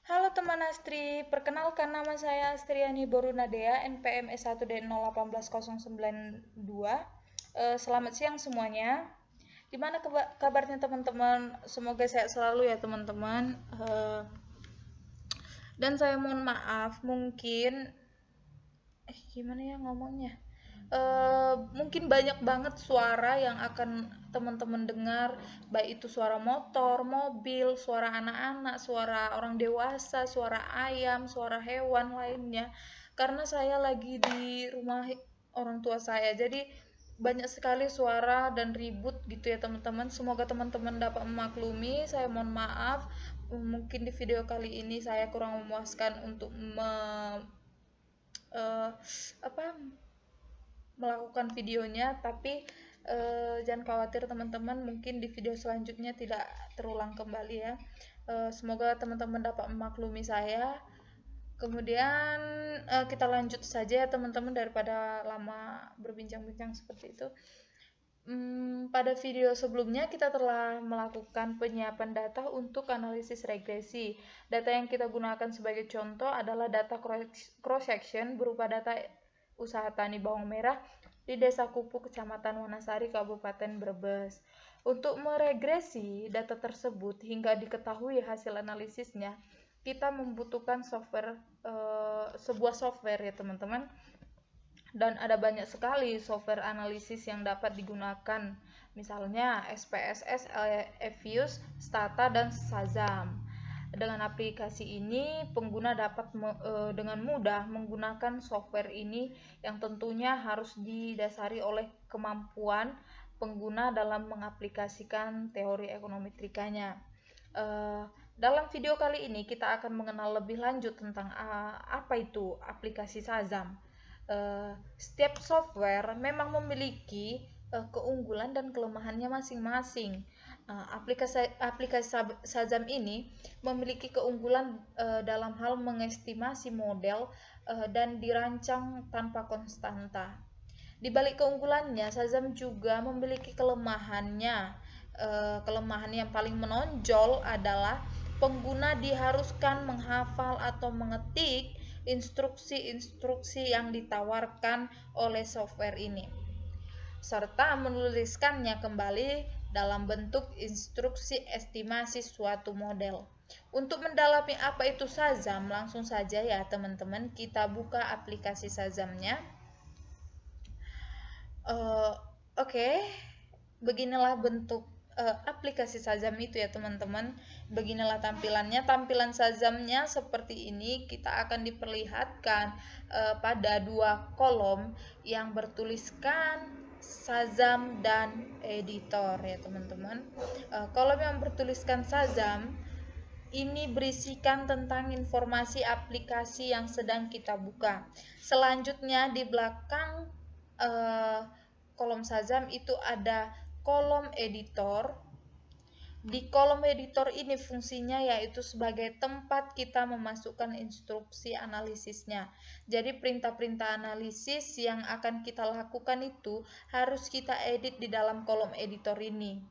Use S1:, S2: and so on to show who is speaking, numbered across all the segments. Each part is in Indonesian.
S1: Halo teman Astri, perkenalkan nama saya Astriani Borunadea, NPM S1D0181092. Selamat siang semuanya. Gimana kabarnya teman-teman? Semoga sehat selalu ya teman-teman. Dan saya mohon maaf, mungkin gimana ya ngomongnya? Mungkin banyak banget suara yang akan teman-teman dengar, baik itu suara motor, mobil, suara anak-anak, suara orang dewasa, suara ayam, suara hewan lainnya. Karena saya lagi di rumah orang tua saya, jadi banyak sekali suara dan ribut gitu ya teman-teman. Semoga teman-teman dapat memaklumi. Saya mohon maaf, mungkin di video kali ini saya kurang memuaskan untuk eh, apa melakukan videonya, tapi jangan khawatir teman-teman, mungkin di video selanjutnya tidak terulang kembali ya. Semoga teman-teman dapat memaklumi saya. Kemudian kita lanjut saja ya teman-teman, daripada lama berbincang-bincang seperti itu. Pada video sebelumnya kita telah melakukan penyiapan data untuk analisis regresi. Data yang kita gunakan sebagai contoh adalah data cross-section berupa data usaha tani bawang merah di Desa Kupu, Kecamatan Wanasari, Kabupaten Brebes. Untuk meregresi data tersebut hingga diketahui hasil analisisnya, kita membutuhkan sebuah software ya teman-teman. Dan ada banyak sekali software analisis yang dapat digunakan, misalnya SPSS, Evius, Stata, dan Shazam. Dengan aplikasi ini, pengguna dapat dengan mudah menggunakan software ini yang tentunya harus didasari oleh kemampuan pengguna dalam mengaplikasikan teori ekonometrikanya. Dalam video kali ini kita akan mengenal lebih lanjut tentang apa itu aplikasi Shazam. Setiap software memang memiliki keunggulan dan kelemahannya masing-masing. Aplikasi Shazam ini memiliki keunggulan dalam hal mengestimasi model dan dirancang tanpa konstanta. Di balik keunggulannya, Shazam juga memiliki kelemahannya. Kelemahan yang paling menonjol adalah pengguna diharuskan menghafal atau mengetik instruksi-instruksi yang ditawarkan oleh software ini, serta menuliskannya kembali dalam bentuk instruksi estimasi suatu model. Untuk mendalami apa itu Shazam, langsung saja ya teman-teman, kita buka aplikasi Shazamnya. Oke, beginilah bentuk aplikasi Shazam itu ya teman-teman. Beginilah tampilannya. Tampilan Shazamnya seperti ini. Kita akan diperlihatkan pada dua kolom yang bertuliskan Shazam dan editor ya teman-teman. Kolom yang bertuliskan Shazam ini berisikan tentang informasi aplikasi yang sedang kita buka. Selanjutnya di belakang kolom Shazam itu ada kolom editor. Di kolom editor ini fungsinya yaitu sebagai tempat kita memasukkan instruksi analisisnya. Jadi perintah-perintah analisis yang akan kita lakukan itu harus kita edit di dalam kolom editor ini.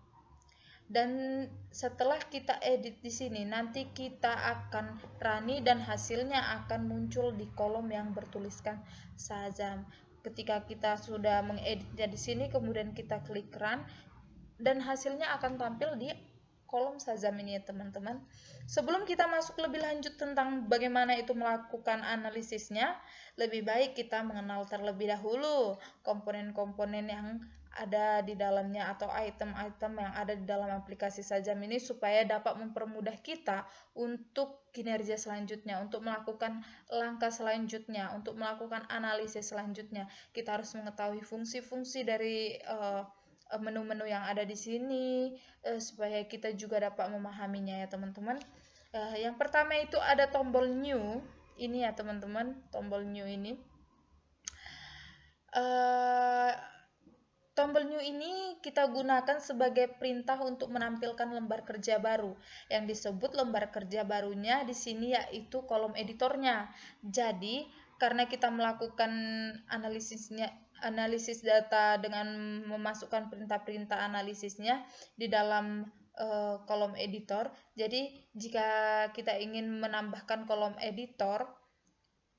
S1: Dan setelah kita edit di sini, nanti kita akan running dan hasilnya akan muncul di kolom yang bertuliskan Shazam. Ketika kita sudah mengeditnya di sini, kemudian kita klik run dan hasilnya akan tampil di kolom Shazam ini ya teman-teman. Sebelum kita masuk lebih lanjut tentang bagaimana itu melakukan analisisnya, lebih baik kita mengenal terlebih dahulu komponen-komponen yang ada di dalamnya atau item-item yang ada di dalam aplikasi Shazam ini, supaya dapat mempermudah kita untuk kinerja selanjutnya, untuk melakukan langkah selanjutnya, untuk melakukan analisis selanjutnya. Kita harus mengetahui fungsi-fungsi dari menu-menu yang ada di sini supaya kita juga dapat memahaminya ya teman-teman. Yang pertama itu ada tombol new ini ya teman-teman, tombol new ini. Tombol new ini kita gunakan sebagai perintah untuk menampilkan lembar kerja baru. Yang disebut lembar kerja barunya di sini yaitu kolom editornya. Jadi, karena kita melakukan analisis data dengan memasukkan perintah-perintah analisisnya di dalam kolom editor. Jadi jika kita ingin menambahkan kolom editor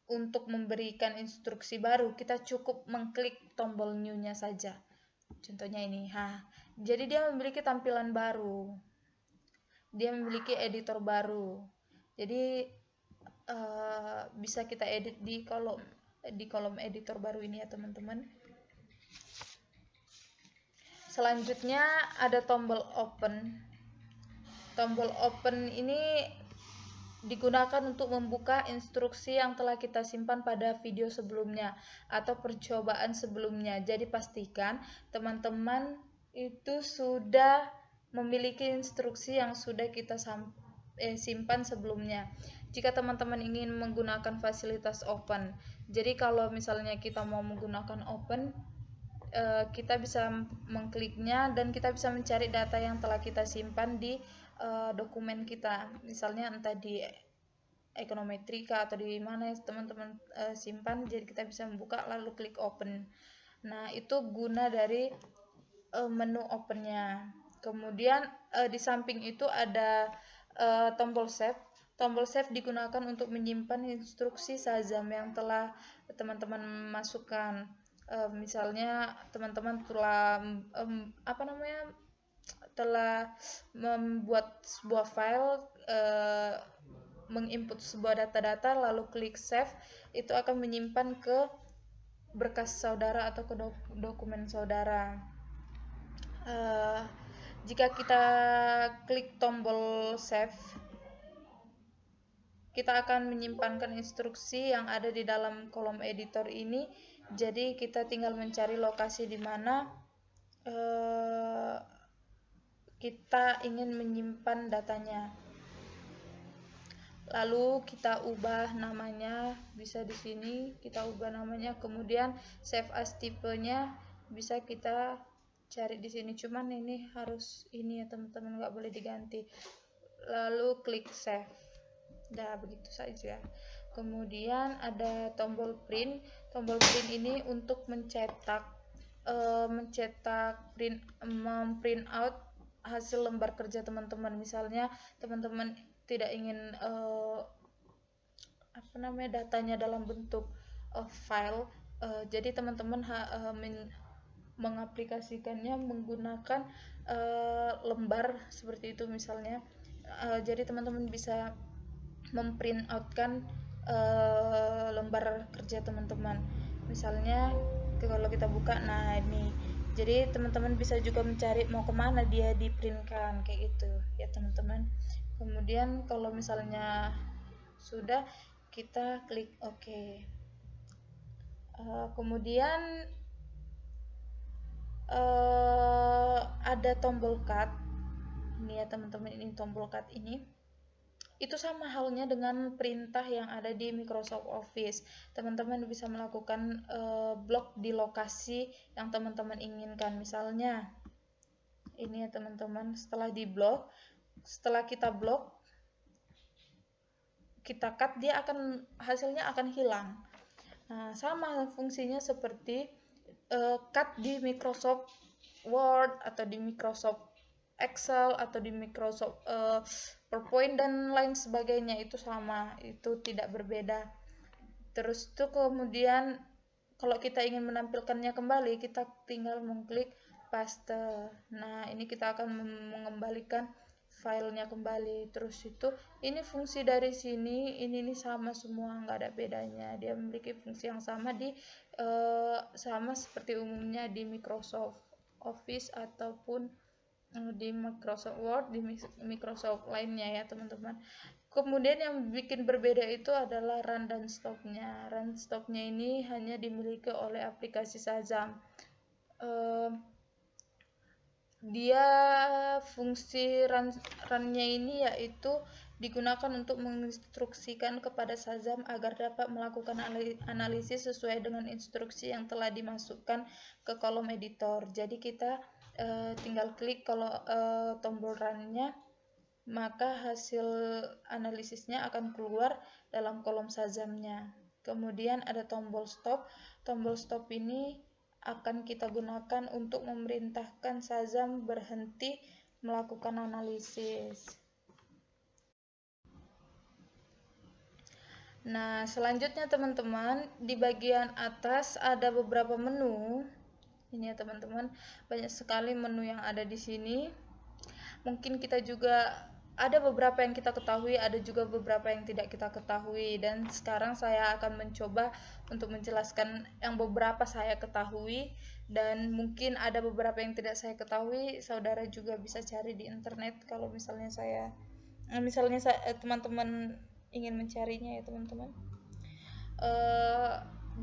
S1: untuk memberikan instruksi baru, kita cukup mengklik tombol new-nya saja. Contohnya ini. Jadi dia memiliki tampilan baru. Dia memiliki editor baru. Jadi bisa kita edit di kolom editor baru ini ya teman-teman. Selanjutnya ada tombol open. Tombol open ini digunakan untuk membuka instruksi yang telah kita simpan pada video sebelumnya atau percobaan sebelumnya. Jadi pastikan teman-teman itu sudah memiliki instruksi yang sudah kita simpan sebelumnya. Jika teman-teman ingin menggunakan fasilitas open, jadi kalau misalnya kita mau menggunakan open, kita bisa mengkliknya dan kita bisa mencari data yang telah kita simpan di dokumen kita, misalnya entah di Econometrika atau di mana teman-teman simpan. Jadi kita bisa membuka lalu klik open. Nah, itu guna dari menu opennya. Kemudian di samping itu ada tombol save. Tombol save digunakan untuk menyimpan instruksi Shazam yang telah teman-teman masukkan. Misalnya teman-teman telah membuat sebuah file, menginput sebuah data-data lalu klik save, itu akan menyimpan ke berkas saudara atau ke dokumen saudara. Jika kita klik tombol save, kita akan menyimpankan instruksi yang ada di dalam kolom editor ini. Jadi kita tinggal mencari lokasi di mana kita ingin menyimpan datanya. Lalu kita ubah namanya, bisa di sini kita ubah namanya. Kemudian save as tipenya bisa kita cari di sini. Cuman ini harus ini ya teman-teman, nggak boleh diganti. Lalu klik save. Dah begitu saja. Kemudian ada tombol print. Tombol print ini untuk memprint out hasil lembar kerja teman-teman. Misalnya teman-teman tidak ingin datanya dalam bentuk file, jadi teman-teman mengaplikasikannya menggunakan lembar seperti itu misalnya. Jadi teman-teman bisa memprint outkan lembar kerja teman-teman. Misalnya kalau kita buka, nah ini, jadi teman-teman bisa juga mencari mau kemana dia diprintkan kayak gitu ya teman-teman. Kemudian kalau misalnya sudah, kita klik OK. Kemudian ada tombol cut ini ya teman-teman. Ini tombol cut ini itu sama halnya dengan perintah yang ada di Microsoft Office. Teman-teman bisa melakukan blok di lokasi yang teman-teman inginkan. Misalnya ini ya teman-teman, setelah kita blok, kita cut, hasilnya akan hilang. Nah, sama fungsinya seperti cut di Microsoft Word atau di Microsoft Excel atau di Microsoft PowerPoint dan lain sebagainya. Itu sama, itu tidak berbeda. Terus itu kemudian kalau kita ingin menampilkannya kembali, kita tinggal mengklik paste. Nah, ini kita akan mengembalikan filenya kembali. Terus itu ini fungsi dari sini, ini sama semua, nggak ada bedanya. Dia memiliki fungsi yang sama sama seperti umumnya di Microsoft Office ataupun di Microsoft Word, di Microsoft lainnya ya teman-teman. Kemudian yang bikin berbeda itu adalah run dan stopnya. Run stopnya ini hanya dimiliki oleh aplikasi Shazam. Dia fungsi run-nya ini yaitu digunakan untuk menginstruksikan kepada Shazam agar dapat melakukan analisis sesuai dengan instruksi yang telah dimasukkan ke kolom editor. Jadi kita tinggal klik kalau tombol run-nya, maka hasil analisisnya akan keluar dalam kolom Shazam-nya. Kemudian ada tombol stop. Tombol stop ini akan kita gunakan untuk memerintahkan Shazam berhenti melakukan analisis. Nah, selanjutnya teman-teman, di bagian atas ada beberapa menu. Ini ya teman-teman, banyak sekali menu yang ada di sini. Mungkin kita juga ada beberapa yang kita ketahui, ada juga beberapa yang tidak kita ketahui. Dan sekarang saya akan mencoba untuk menjelaskan yang beberapa saya ketahui, dan mungkin ada beberapa yang tidak saya ketahui. Saudara juga bisa cari di internet kalau misalnya teman-teman ingin mencarinya ya teman-teman.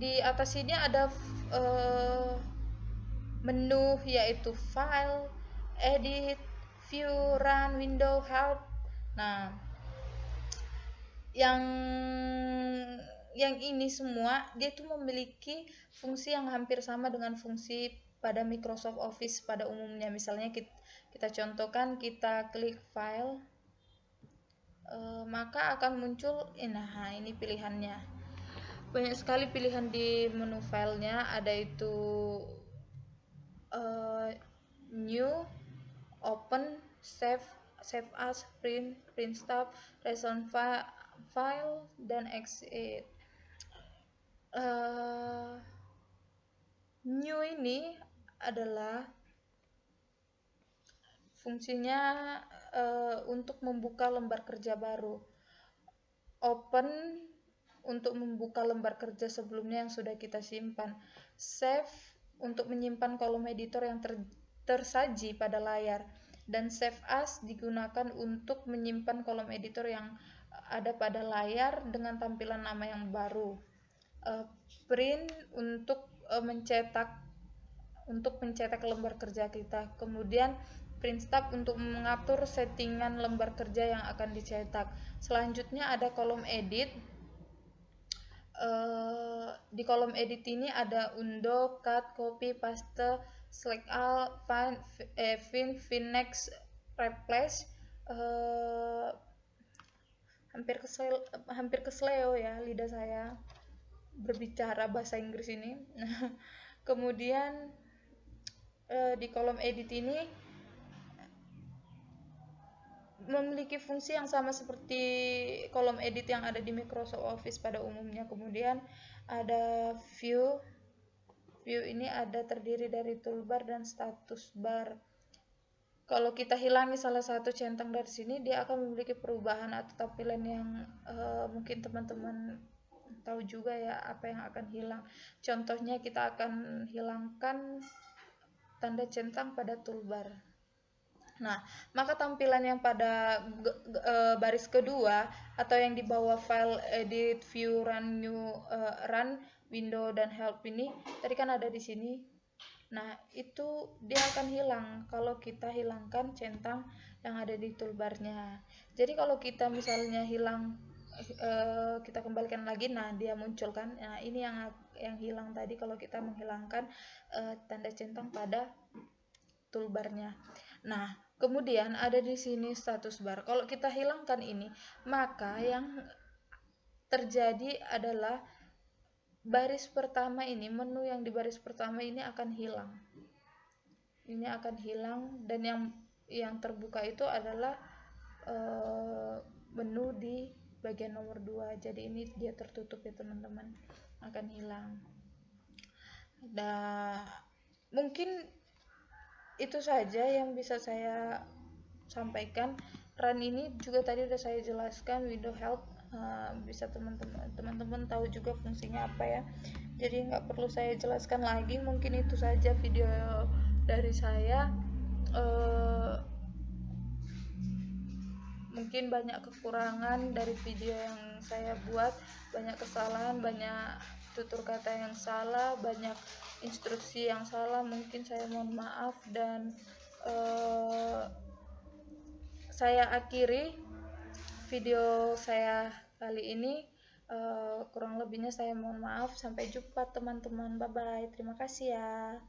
S1: Di atas sini ada menu yaitu file, edit, view, run, window, help. Nah, yang ini semua dia itu memiliki fungsi yang hampir sama dengan fungsi pada Microsoft Office pada umumnya. Misalnya kita contohkan, kita klik file, maka akan muncul nah ini pilihannya. Banyak sekali pilihan di menu filenya, ada itu new, open, save as, print stop, resolve file, dan exit. New ini adalah fungsinya untuk membuka lembar kerja baru. Open untuk membuka lembar kerja sebelumnya yang sudah kita simpan. Save untuk menyimpan kolom editor yang tersaji pada layar. Dan save as digunakan untuk menyimpan kolom editor yang ada pada layar dengan tampilan nama yang baru. Print untuk mencetak lembar kerja kita. Kemudian print stop untuk mengatur settingan lembar kerja yang akan dicetak. Selanjutnya ada kolom edit. Di kolom edit ini ada undo, cut, copy, paste, select all, find, next, replace. Hampir kesleo ya lidah saya berbicara bahasa Inggris ini. Kemudian di kolom edit ini memiliki fungsi yang sama seperti kolom edit yang ada di Microsoft Office pada umumnya. Kemudian ada view ini ada terdiri dari toolbar dan status bar. Kalau kita hilangi salah satu centang dari sini, dia akan memiliki perubahan atau tampilan yang mungkin teman-teman tahu juga ya apa yang akan hilang. Contohnya kita akan hilangkan tanda centang pada toolbar. Nah, maka tampilan yang pada baris kedua atau yang di bawah file, edit, view, run, new, run, window, dan help ini tadi kan ada di sini. Nah, itu dia akan hilang kalau kita hilangkan centang yang ada di toolbarnya. Jadi kalau kita misalnya hilang, kita kembalikan lagi, nah dia muncul kan. Nah, ini yang hilang tadi kalau kita menghilangkan tanda centang pada toolbarnya. Nah, kemudian ada di sini status bar. Kalau kita hilangkan ini, maka yang terjadi adalah baris pertama ini, menu yang di baris pertama ini akan hilang. Ini akan hilang, dan yang terbuka itu adalah menu di bagian nomor 2. Jadi ini dia tertutup ya teman-teman, akan hilang. Dan mungkin itu saja yang bisa saya sampaikan. Run ini juga tadi udah saya jelaskan, window help bisa teman-teman tahu juga fungsinya apa ya. Jadi nggak perlu saya jelaskan lagi. Mungkin itu saja video dari saya. Mungkin banyak kekurangan dari video yang saya buat, banyak kesalahan, banyak tutur kata yang salah, banyak instruksi yang salah. Mungkin saya mohon maaf, dan saya akhiri video saya kali ini. Kurang lebihnya saya mohon maaf. Sampai jumpa teman-teman, bye bye, terima kasih ya.